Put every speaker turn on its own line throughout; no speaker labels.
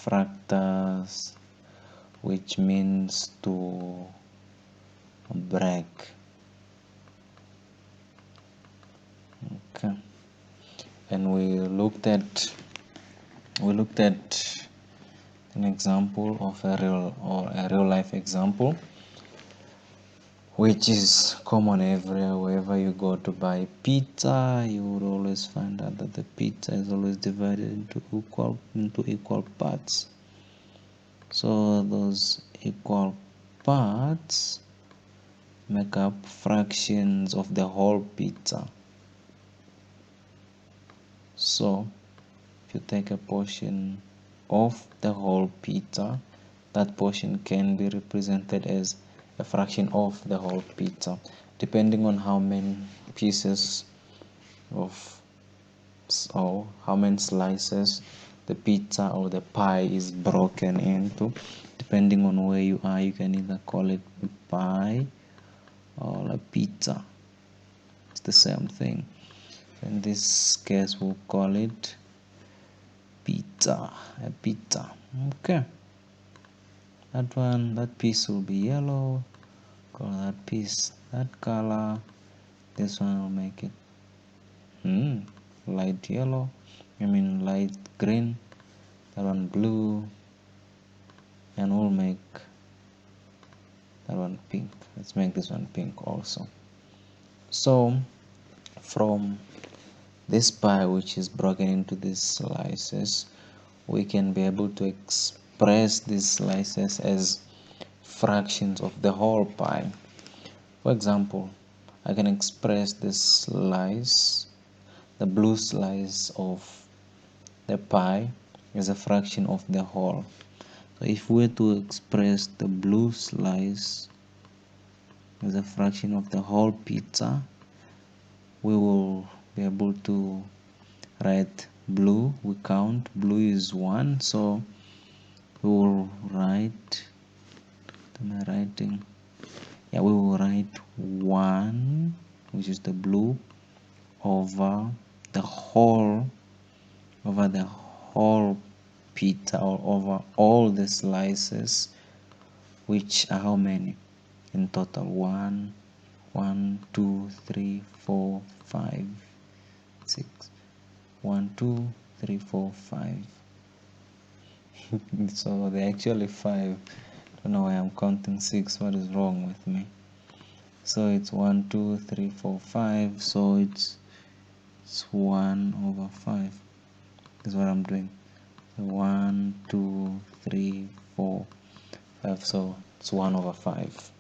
fractals, which means to break. Okay, and we looked at an example of a real life example, which is common everywhere. Wherever you go to buy pizza, you would always find out that the pizza is always divided into equal parts. So those equal parts make up fractions of the whole pizza. So if you take a portion of the whole pizza, that portion can be represented as a fraction of the whole pizza, depending on how many pieces of or how many slices the pizza or the pie is broken into. Depending on where you are, you can either call it a pie or a pizza. It's the same thing. In this case, we'll call it pizza, a pizza. Okay, that piece will be yellow. Call that piece that color. This one will make it light yellow, light green. That one blue, and we'll make that one pink. Let's make this one pink also. So from this pie, which is broken into these slices, we can be able to express these slices as fractions of the whole pie. For example, I can express this slice, the blue slice of the pie, as a fraction of the whole. So if we were to express the blue slice as a fraction of the whole pizza, we will be able to write blue. We count blue is 1, so we will write, we will write 1, which is the blue, over the whole pizza, or over all the slices, which are how many in total? 1, 2, 3, 4, 5, 6. 1, 2, 3, 4, 5. So they're actually 5. Don't know why I'm counting 6. What is wrong with me? So it's 1, 2, 3, 4, 5. So it's 1 over 5. Is what I'm doing. 1, 2, 3, 4, 5. So it's 1 over 5.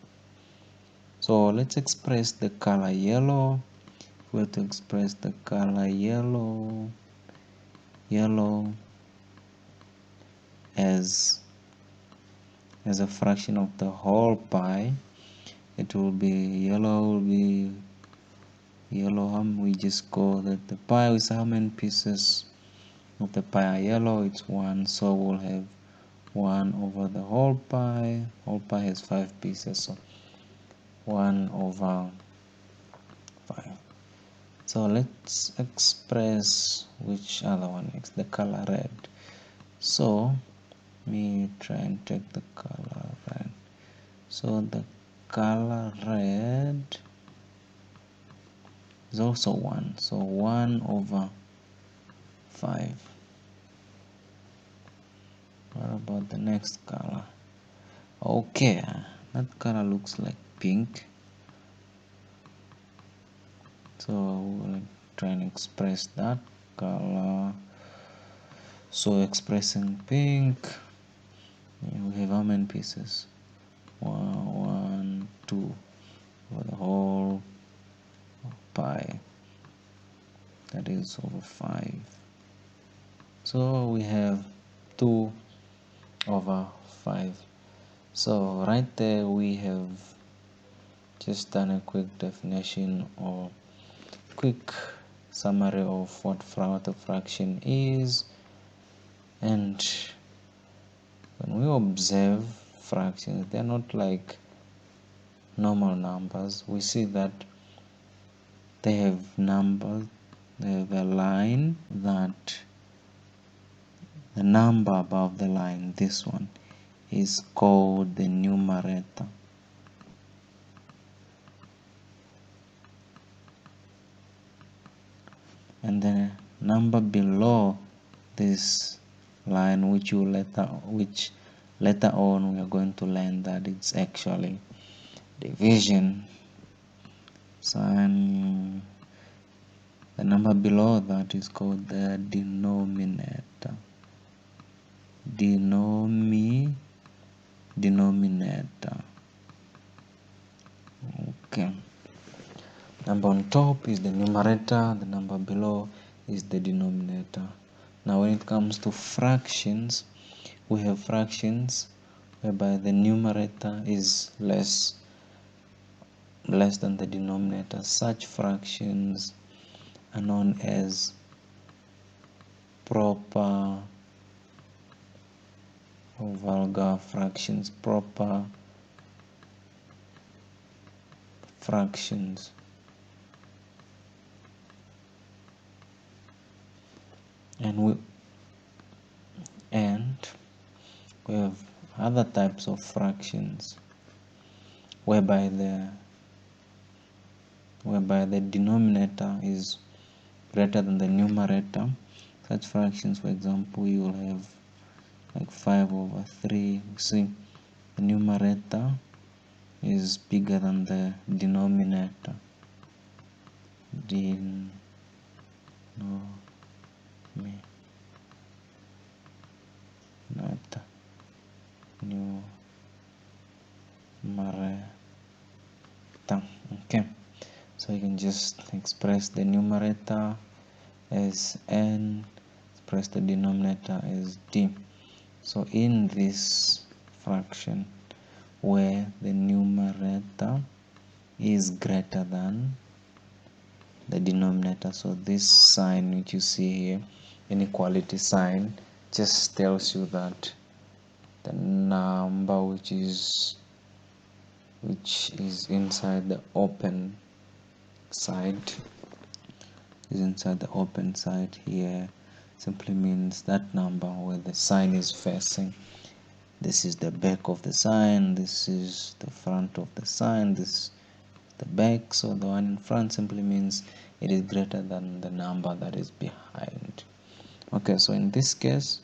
So let's express the color yellow. If we were to express the color yellow as a fraction of the whole pie, it will be yellow. We just go that the pie is how many pieces of the pie are yellow? It's 1. So we'll have 1 over the whole pie. Whole pie has 5 pieces, so 1 over 5. So let's express which other one next, the color red. So let me try and take the color red. So the color red is also 1. So 1 over 5. What about the next color? Okay, that color looks like pink. So we'll try and express that color. So expressing pink, we have how many pieces? 1, 2 for the whole pie. That is over 5. So we have 2 over 5. So right there we have just done a quick definition or quick summary of what a fraction is. And when we observe fractions, they're not like normal numbers. We see that they have numbers, they have a line that the number above the line, this one, is called the numerator. And the number below this line, which later on we are going to learn that it's actually division sign. The number below that is called the denominator. Denominator. Okay. Number on top is the numerator, the number below is the denominator. Now when it comes to fractions, we have fractions whereby the numerator is less than the denominator. Such fractions are known as proper or vulgar fractions. Proper fractions. And we have other types of fractions whereby the denominator is greater than the numerator. Such fractions, for example, you will have like 5/3. You see, the numerator is bigger than the denominator. Numerator. Okay, so you can just express the numerator as n, express the denominator as d. So in this fraction where the numerator is greater than the denominator, so this sign which you see here, inequality sign, just tells you that the number which is inside the open side here simply means that number where the sign is facing. This is the back of the sign, this is the front of the sign, this is the back, so the one in front simply means it is greater than the number that is behind. Okay, so in this case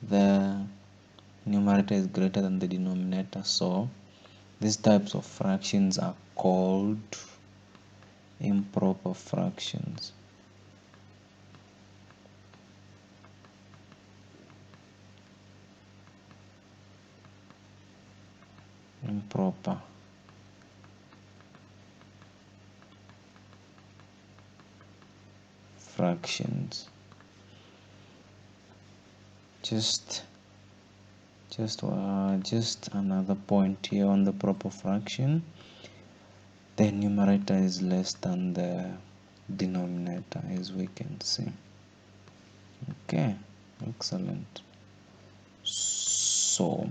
the numerator is greater than the denominator, so these types of fractions are called improper fractions. Improper fractions. Just another point here on the proper fraction. The numerator is less than the denominator, as we can see. Okay, excellent. So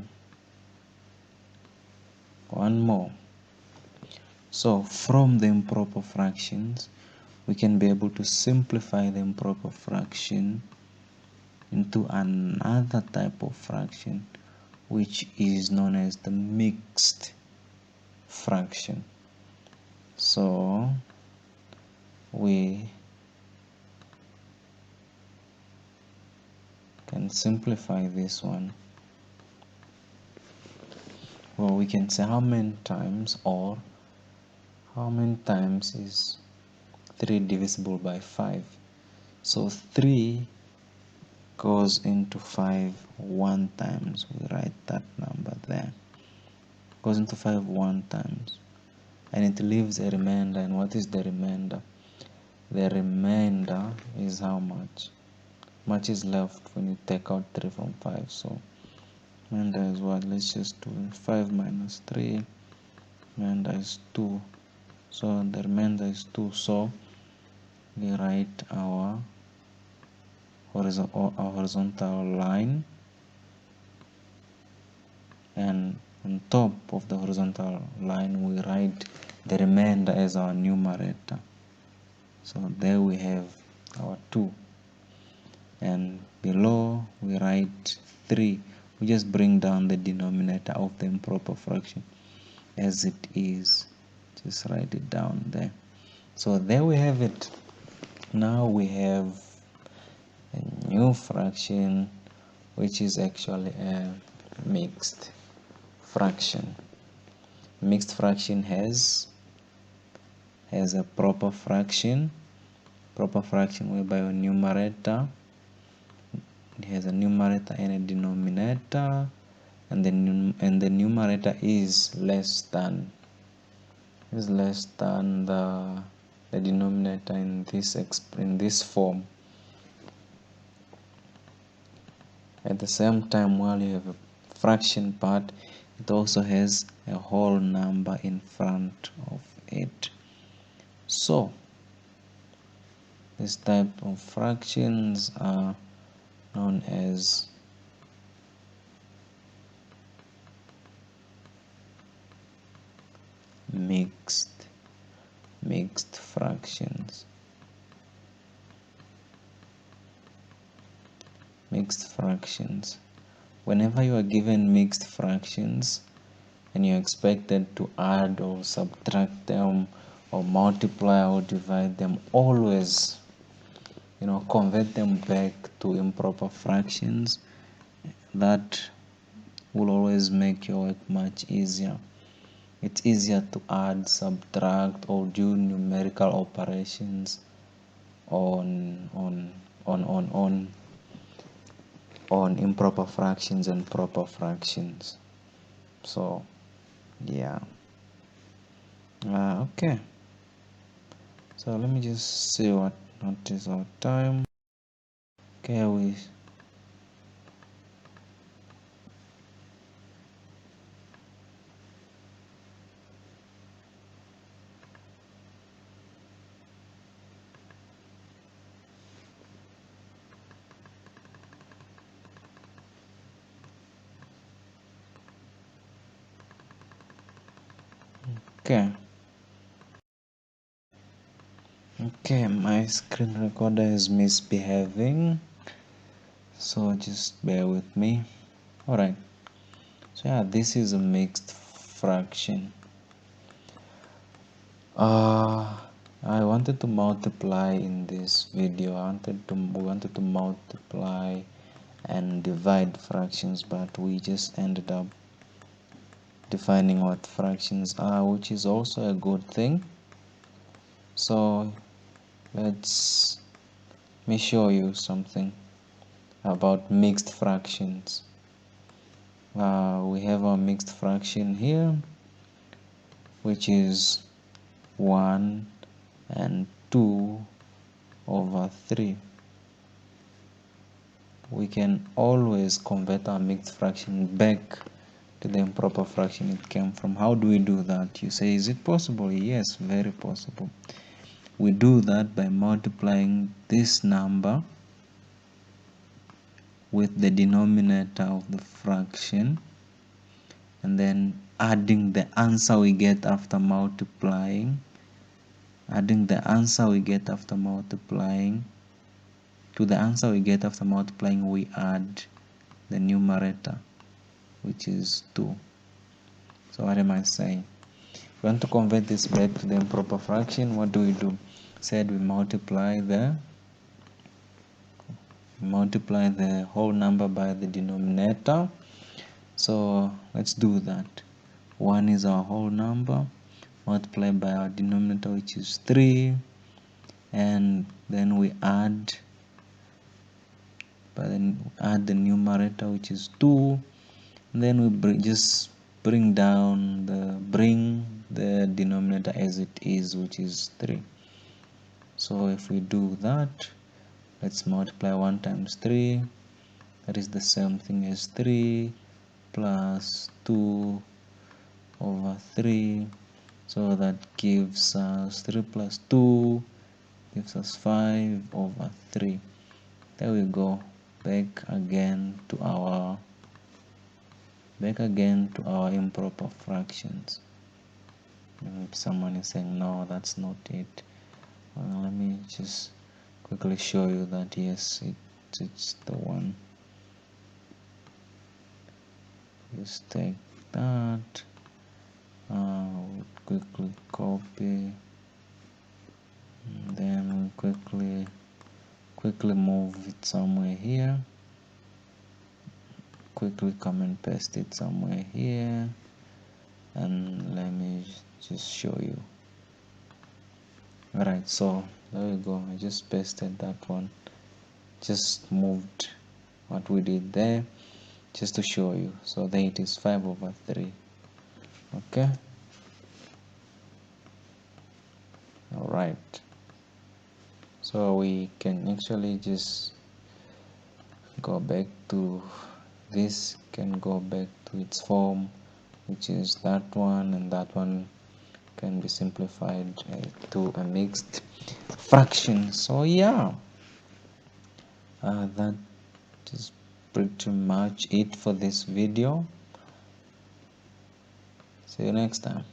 one more. So from the improper fractions, we can be able to simplify the improper fraction into another type of fraction, which is known as the mixed fraction. So we can simplify this one. Well, we can say how many times is 3 divisible by 5. So 3 goes into 5 one times. We write that number there. Goes into 5 one times. And it leaves a remainder. And what is the remainder? The remainder is how much? Much is left when you take out 3 from 5. So remainder is what? Let's just do 5 minus 3. Remainder is 2. So the remainder is 2. So we write our horizontal line, and on top of the horizontal line we write the remainder as our numerator. So there we have our 2, and below we write 3. We just bring down the denominator of the improper fraction as it is. Just write it down there. So there we have it. Now we have a new fraction, which is actually a mixed fraction. Mixed fraction has a proper fraction whereby your numerator, it has a numerator and a denominator, and the numerator is less than the denominator in this form. At the same time, while you have a fraction part, it also has a whole number in front of it. So this type of fractions are known as mixed fractions. Mixed fractions. Whenever you are given mixed fractions and you're expected to add or subtract them or multiply or divide them, always convert them back to improper fractions. That will always make your work much easier. It's easier to add, subtract, or do numerical operations on improper fractions and proper fractions. So yeah, okay, so let me just see what is our time. Okay, okay, my screen recorder is misbehaving, so just bear with me. All right, so yeah, this is a mixed fraction. I wanted to multiply in this video. We wanted to multiply and divide fractions, but we just ended up defining what fractions are, which is also a good thing. So let me show you something about mixed fractions. We have our mixed fraction here, which is 1 and 2 over 3. We can always convert our mixed fraction back to the improper fraction it came from. How do we do that? You say, is it possible? Yes, very possible. We do that by multiplying this number with the denominator of the fraction and then adding the answer we get after multiplying. To the answer we get after multiplying, we add the numerator, which is 2. So what am I saying? If we want to convert this back to the improper fraction, what do? Said we multiply the whole number by the denominator. So let's do that. 1 is our whole number, multiplied by our denominator, which is 3, and then we add the numerator, which is 2, and then we just bring the denominator as it is, which is 3. So if we do that, let's multiply 1 times 3, that is the same thing as 3 plus 2 over 3. So that gives us 3 plus 2 gives us 5 over 3. There we go. Back again to our improper fractions. Maybe someone is saying, no, that's not it. Let me just quickly show you that yes, it it's the one. Just take that, quickly copy, and then we'll quickly move it somewhere here, quickly come and paste it somewhere here, and let me just show you. Alright, so there we go. I just pasted that one, just moved what we did there just to show you. So there it is, 5/3. Okay, alright, so we can actually just go back to this, can go back to its form, which is that one, and that one can be simplified to a mixed fraction. So yeah, that is pretty much it for this video. See you next time.